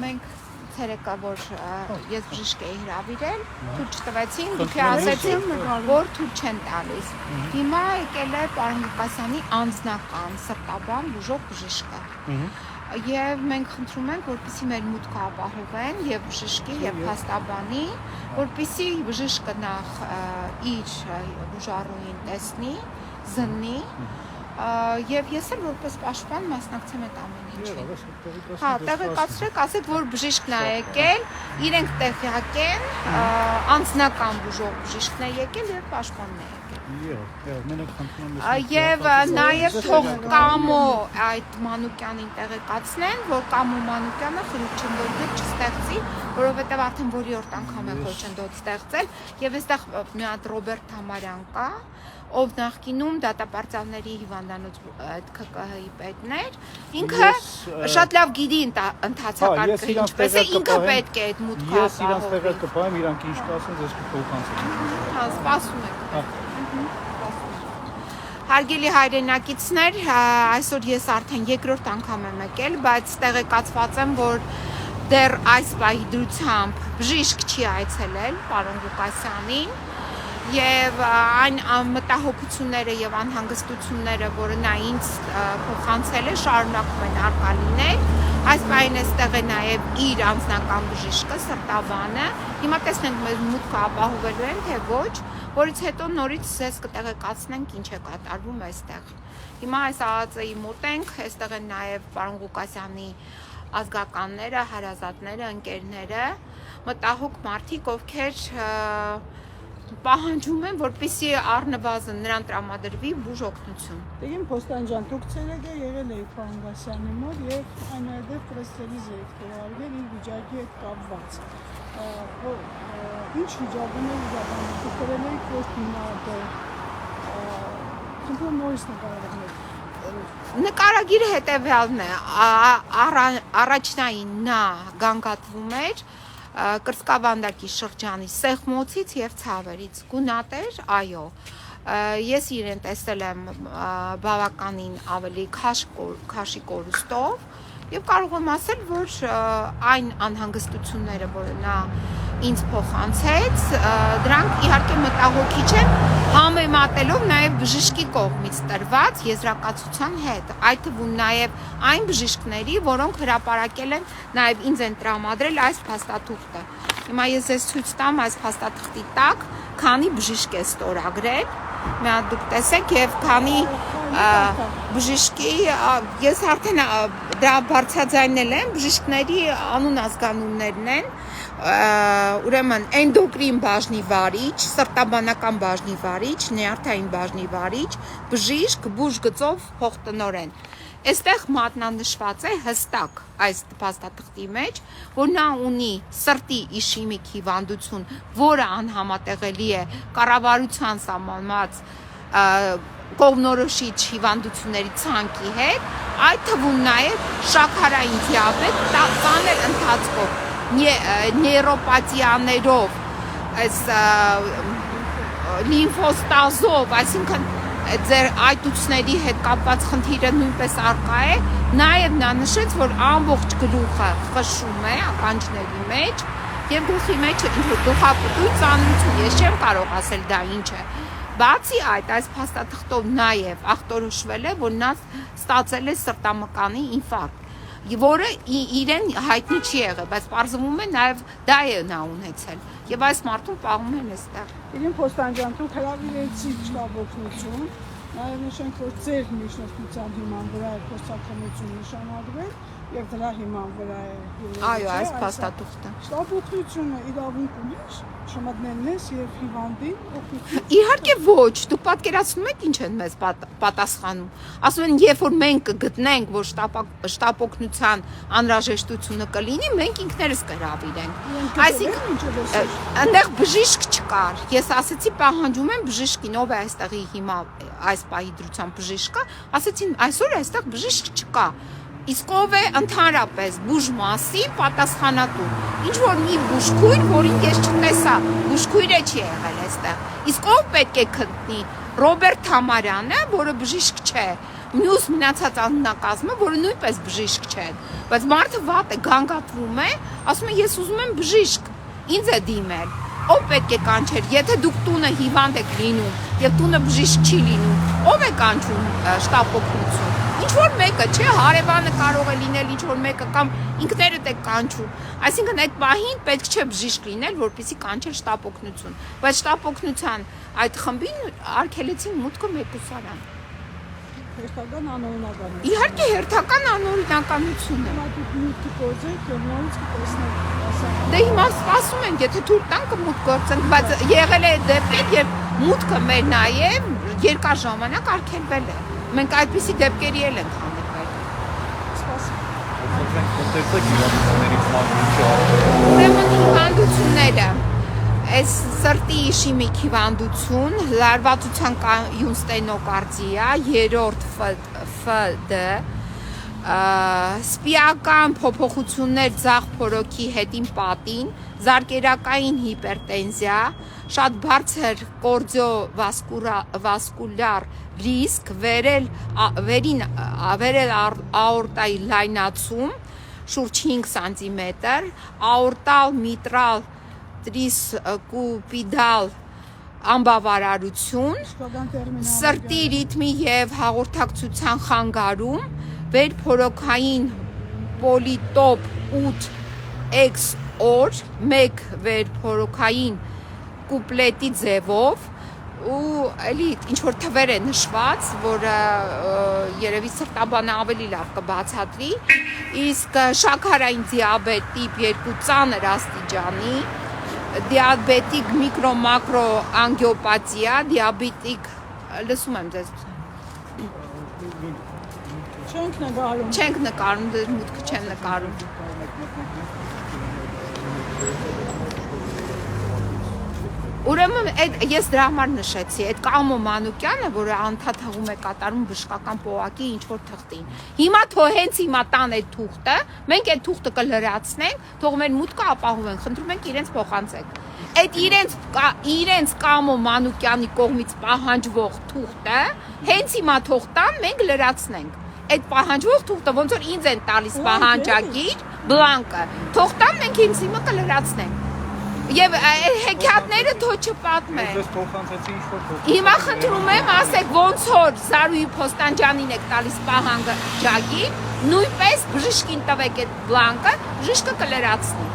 Մենք ցերեկա որ ես բժիշկ էի հրավիրել, ցույց տվեցին, դուք ասեցին, որ ցույց չեն տալիս։ Հիմա եկել է պարոն Ղուկասյանի անձնական սրտաբան բուժող բժիշկը։ Եվ մենք խնդրում ենք, որպեսզի մեր մուտքը ապահովեն եւ բժշկի եւ փաստաբանի, որպեսզի բժիշկը նախ իր բուժառուին տեսնի, զննի, եւ ես էլ որպես պաշտպան մասնակցեմ այդ ամեն ինչին։ Հա, տեղեկացրեք, ասեք, որ բժիշկն է եկել, իրենք տեղյակ են, անձնական բուժող բժիշկն է եկել եւ պաշտպանն է եկել։ Եվ նաեւ թող Կամո այդ Մանուկյանին տեղեկացնեն, որ Կամո Մանուկյանը խրուճնդոտ չստեղծի, որովհետեւ արդեն որի օրտ անգամ է խրուճնդոտ ստեղծել, եւ այստեղ մի հատ Ռոբերտ Համարյան կա, ով նախկինում դատապարտյալների հիվանդանոց ԿԿՀ-ի պետն էր, ինքը շատ լավ գիտի ընթացակարգը ինչպես է, ինքը պետք է այդ մուտքը ապահովի։ Ես իրանց տեղը կպահեմ, իրանք ինչ կասեն, ձեզ կփոխանցեմ։ Հա, սպասում եք։ Հարգելի հայրենակիցներ, այսօր ես արդեն երկրորդ անգամ եմ եկել, բայց տեղեկացված եմ, որ դեռ այս պահի դրությամբ բժիշկ չի այցելել պարոն Ղուկասյանին, եւ այն մտահոգությունները եւ անհանգստությունները, որը նա ինձ փոխանցել է, շարունակում են արկա լինել։ Այս պահին այստեղ է նաեւ իր անձնական բժիշկը, սրտաբանը։ Հիմա տեսնենք մեր մուտքը ապահովելու են, թե ոչ, որից հետո նորից ձեզ կտեղեկացնենք ինչ է կատարվում այստեղ։ Հիմա այս ԱԱԾ-ի մոտ ենք, այստեղ են նաեւ պարոն Ղուկասյանի ազգականները, հարազատները, ընկերները, մտահոգ մարդիկ, ովքեր պահանջում են, որպեսզի առնվազն նրան տրամադրվի բուժօգնություն։ Տիկին Փոստանջան, դուք ցերեկը եղել եք պարոն Ղուկասյանի մոտ եւ այնուհետեւ պրեսրելիզ եք արվել իր վիճակի հետ կապված։ Ինչ վիճակում եք զբաղվում, դուք եղել եք ոչ հիմնադիր, խնդրում նորից նկարագրեք։ Նկարագիրը հետևյալն է, առաջնային նա գանգատվում էր Կրծքավանդակի շրջանի Սեղմոցից եւ Ցավերից, գունատեր, այո, ես իրեն տեսել եմ բավականին ավելի քաշի կորուստով եւ կարող եմ ասել, որ այն անհանգստությունները, որը նա ինձ փոխանցեց, դրանք իհարկե մտահոգիչ են, համեմատելով նաեւ բժշկի կողմից տրված եզրակացության հետ, այդ թվում նաեւ այն բժիշկների, որոնք հրապարակել են նաեւ ինձ են տրամադրել այս փաստաթուղթը։ Հիմա ես ձեզ ցույց տամ այս փաստաթղթի տակ, քանի բժիշկ է ստորագրել, մի հատ դուք տեսեք եւ քանի բժշկի, ես արդեն դրա բարձրաձայնել եմ, բժիշկների անուն ազգանուններն են, ուրեմն էնդոկրին բաժնի վարիչ, սրտաբանական բաժնի վարիչ, նյարդային բաժնի վարիչ, բժիշկ, բուժգծով փոխտնօրեն։ Այստեղ մատնանշված է հստակ այս փաստաթղթի մեջ, որ նա ունի սրտի իշեմիկ հիվանդություն, որը անհամատեղելի է կառավարության սահմանված կողմնորոշիչ հիվանդությունների ցանկի հետ, այդ թվում նաև շաքարային դիաբետ, ծանր ընթացքով, նեյրոպաթիաներով, լիմֆոստազով, այսինքն ձեր այտուցների հետ կապված խնդիրը նույնպես առկա է, նաև նա նշեց, որ ամբողջ գլուխը խշում է ականջների մեջ եւ գլխի մեջ գլխապտույտ ծանրություն, ես չեմ կարող ասել դա ինչ է։ Բացի այդ, այս փաստաթղթով նաև ախտորոշվել է, որ նա ստացել է սրտամկանի ինֆարկտ, որը իրեն հայտնի չի եղել, բայց պարզվում է նաև դա է նա ունեցել եւ այս մարդուն պահում են այստեղ։ Տիկին Փոստանջան, դուք հրավիրեցիք շտաբօգնություն, նաև նշենք, որ ձեր միջնորդության հիման վրա է փոստակնություն նշանագրվել եւ դրա հիման վրա է։ Այո, այս փաստաթուղթը։ Շտաբօգնությունը իրավունք ունի շմատներն ես եւ հիվանդին օգնություն։ Իհարկե ոչ, դուք պատկերացնում եք ինչ են մեզ պատասխանում։ Ասում են, երբ որ մենք կգտնենք, որ շտաբօգնության անհրաժեշտությունը կլինի, մենք ինքներս կհրավիրենք։ Այսինքն այնտեղ բժիշկ չկար։ Ես ասեցի, պահանջում եմ բժիշկին, ով է այստեղի հիմա այս պահի դրությամբ բժիշկը, ասեցին, այսօր այստեղ բժիշկ չկա։ Իսկ ով է ընդհանրապես բուժմասի պատասխանատու։ Ինչ որ մի բուժքույր, որին ես չտեսա, բուժքույրը չի եղել այստեղ։ Իսկ ով պետք է քննի Ռոբերտ Համարյանը, որը բժիշկ չէ, մյուս մնացած աննակազմը, որը նույնպես բժիշկ չեն, բայց մարդը վատ է, գանգատվում է, ասում է ես ուզում եմ բժիշկ, ինձ է դիմել, ով պետք է կանչեր, եթե դուք տունը հիվանդ եք լինում, եւ տունը բժիշկ չի լինում, ով է կանչում շտապ օգնություն, ինչ որ մեկը, չէ, հարևանը կարող է լինել ինչ որ մեկը կամ ինքներդ եք կանչում, այսինքն այդ պահին պետք չէ բժիշկ լինել, որպեսզի կանչել շտապ օգնություն, բայց շտապ օգնության այդ խմբին արգելեցին մուտքը մեկուսարան։ Հերթական անօրինական է։ Իհարկե հերթական անօրինականություն է։ Հիմա դուք մուտքի գործեք եւ նորից կտեսնեք ասա։ Դե հիմա սպասում ենք, եթե թույլ տան կմուտք գործենք, բայց եղել է դեպքեր, եւ մուտքը մեր նաեւ երկար ժամանակ արգելվել է։ Մենք այդպիսի դեպքերի էլ ենք հանդիպել։ Ուրեմն հիվանդությունները, այս սրտի իշիմիկ հիվանդություն, լարվածության կայուն ստենոկարդիա, երրորդ ՖԴ, սպիական փոփոխություններ ձախ փորոքի հետին պատին, զարկերակային հիպերտենզիա, շատ բարձր կարդիովասկուլյար ռիսկ, վերին աորտայի լայնացում, շուրջ 5 սանտիմետր, աորտալ միտրալ տրիսկուպիդալ անբավարարություն, սրտի ռիթմի եւ հաղորդակցության խանգարում, վերփորոքային պոլիտոպ 8X օր, 1 վերփորոքային կուպլետի ձևով ու էլի ինչ որ թվեր է նշված, որը երևի սրտաբանը ավելի լավ կբացատրի, իսկ շաքարային դիաբետ տիպ 2 ծանր աստիճանի, դիաբետիկ միկրո-մակրո անգիոպաթիա, դիաբետիկ, լսում եմ ձեզ։ Չենք նկարում, դες մուտքը չեմ նկարում։ Ուրեմն ես դրա համար նշեցի, այդ Կամո Մանուկյանը, որը անդադ հղում է կատարում բժշկական պողակի ինչ որ թղթին։ Հիմա թող հենց հիմա տան այդ թուղթը, մենք այդ թուղթը կլրացնենք, թող մեր մուտքը ապահովենք, խնդրում ենք իրենց փոխանցեք։ Այդ իրենց Կամո Մանուկյանի կողմից պահանջվող թուղթը հենց հիմա թող տան, մենք լրացնենք։ Այդ պահանջվող թուղթը ոնց որ ինձ են տալիս պահանջագիր, բլանկը, թող տան, մենք ինձ հիմա կլրացնենք։ Եվ հեքիաթները թող չպատմեն։ Հիմա խնդրում եմ, ասեք ոնց որ Զարուհի Փոստանջանին եք տալիս պահանջագիր, նույնպես բժշկին տվեք այդ բլանկը, բժիշկը կլրացնի։